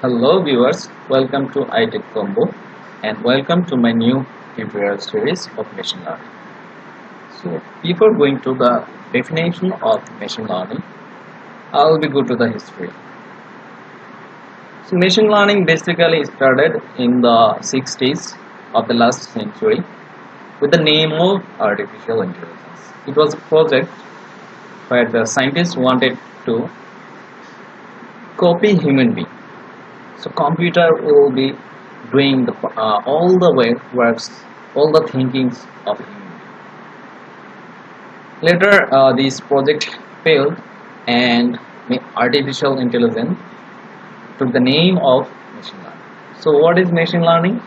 Hello viewers, welcome to iTech Combo and welcome to my new tutorial series of machine learning. So before going to the definition of machine learning, I'll be go to the history. So machine learning basically started in the 60s of the last century with the name of artificial intelligence. It was a project where the scientists wanted to copy human being. So computer will be doing all the works, all the thinkings of human. Later, this project failed, and artificial intelligence took the name of machine learning. So, what is machine learning?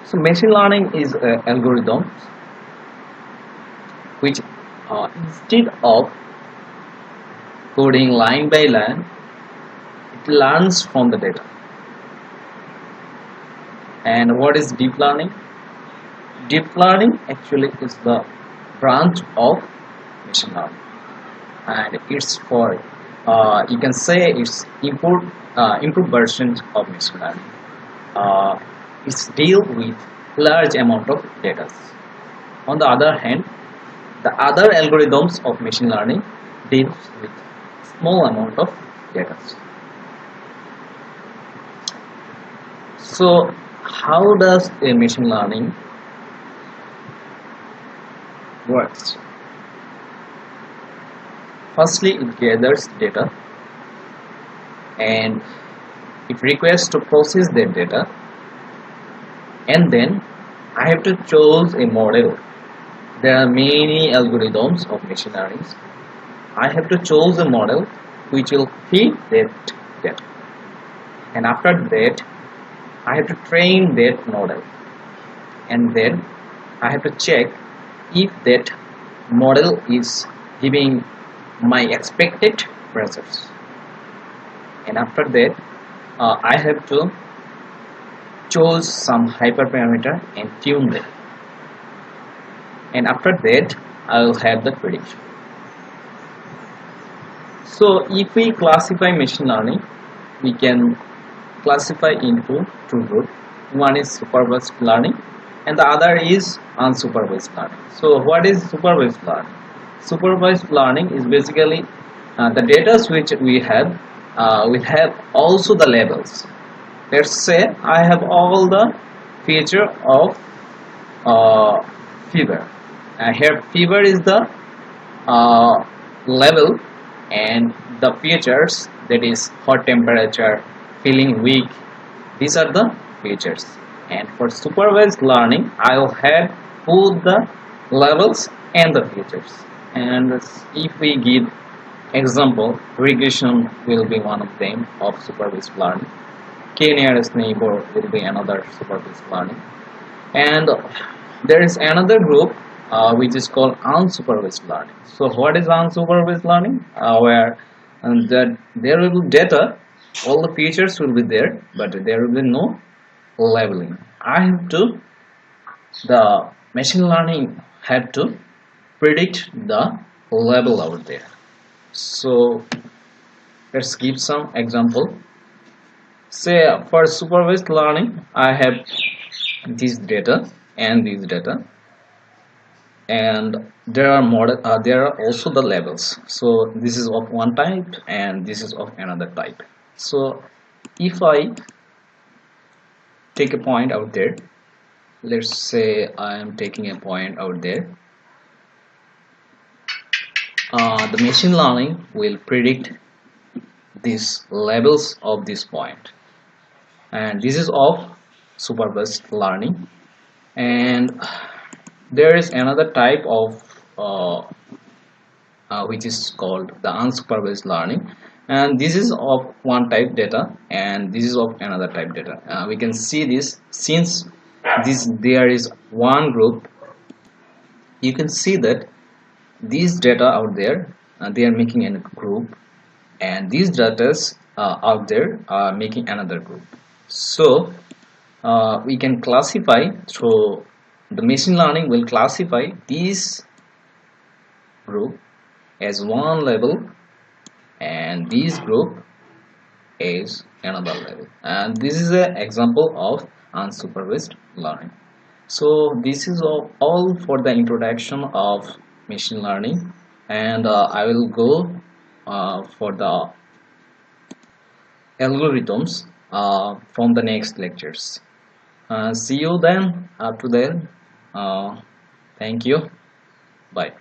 So, machine learning is algorithms which, instead of coding line by line, it learns from the data. And what is deep learning? Deep learning actually is the branch of machine learning, and it's for you can say it's improved versions of machine learning. It's deal with large amount of data. On the other hand, the other algorithms of machine learning deals with small amount of data. So how does a machine learning works? Firstly, it gathers data and it requires to process that data, and then I have to choose a model. There are many algorithms of machine learning. I have to choose a model which will fit that data, and after that I have to train that model, and then I have to check if that model is giving my expected results, and after that I have to choose some hyperparameter and tune them, and after that I will have the prediction. So if we classify machine learning, we can classify into two groups. One is supervised learning and the other is unsupervised learning. So what is supervised learning? Supervised learning is basically the data which we have will have also the labels. Let's say I have all the feature of fever. Here fever is the level, and the features, that is hot temperature, feeling weak, these are the features. And for supervised learning I will have both the levels and the features. And if we give example, regression will be one of them of supervised learning. K nearest neighbor will be another supervised learning, and there is another group which is called unsupervised learning. So what is unsupervised learning? Where that there will be data, all the features will be there, but there will be no labeling. The machine learning had to predict the label out there. So let's give some example. Say for supervised learning I have this data and this data, and there are also the levels. So this is of one type and this is of another type. So if I take a point out there, let's say I am taking a point out there, the machine learning will predict these levels of this point, and this is of supervised learning. And there is another type of which is called the unsupervised learning, and this is of one type data and this is of another type data. We can see this, since there is one group, you can see that these data out there they are making a group, and these data out there are making another group. So we can classify through the machine learning will classify these group as one level and these group is another level, and this is an example of unsupervised learning. So this is all for the introduction of machine learning, and I will go for the algorithms from the next lectures. See you then. Up to then, thank you. Bye.